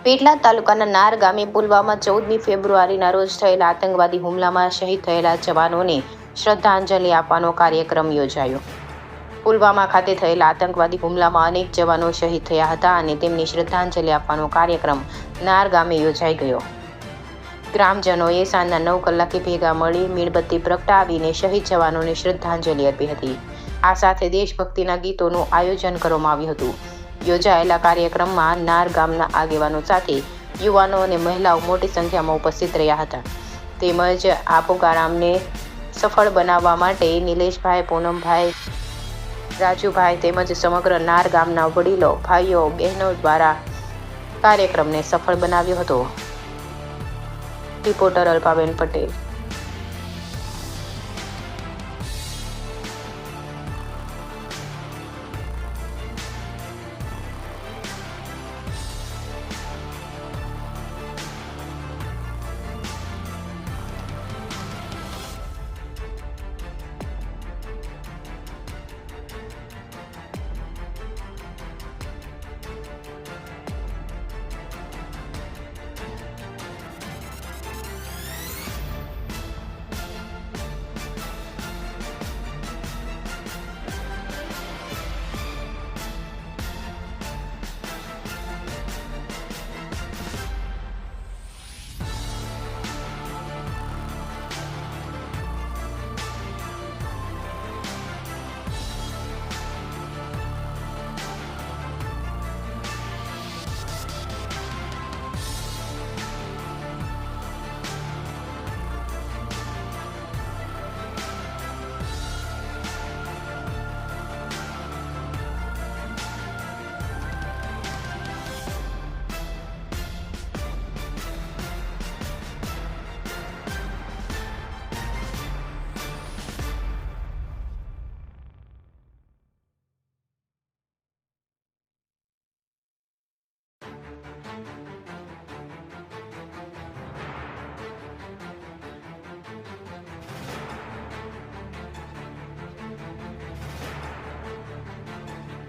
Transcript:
પેટલાદ તાલુકાના નાર ગામે પુલવામા 14મી ફેબ્રુઆરીના રોજ થયેલા આતંકવાદી હુમલામાં શહીદ થયેલા જવાનોને શ્રદ્ધાંજલિ આપવાનો કાર્યક્રમ યોજાયો. પુલવામા ખાતે થયેલા આતંકવાદી હુમલામાં અનેક જવાનો શહીદ થયા હતા અને તેમની શ્રદ્ધાંજલિ આપવાનો કાર્યક્રમ નાર ગામે યોજાઈ ગયો. ગ્રામજનોએ સાંજના 9 કલાકે ભેગા મળી મીણબત્તી પ્રગટાવીને શહીદ જવાનોને શ્રદ્ધાંજલિ આપી હતી. આ સાથે દેશભક્તિના ગીતોનું આયોજન કરવામાં આવ્યું હતું. યોજાયેલા કાર્યક્રમમાં નાર ગામના આગેવાનો સાથે યુવાનો અને મહિલાઓ મોટી સંખ્યામાં ઉપસ્થિત રહ્યા હતા. તેમજ આ પ્રોગ્રામને સફળ બનાવવા માટે નિલેશભાઈ, પૂનમભાઈ, રાજુભાઈ તેમજ સમગ્ર નાર ગામના વડીલો, ભાઈઓ, બહેનો દ્વારા કાર્યક્રમને સફળ બનાવ્યો હતો. રિપોર્ટર અલ્પાબેન પટેલ.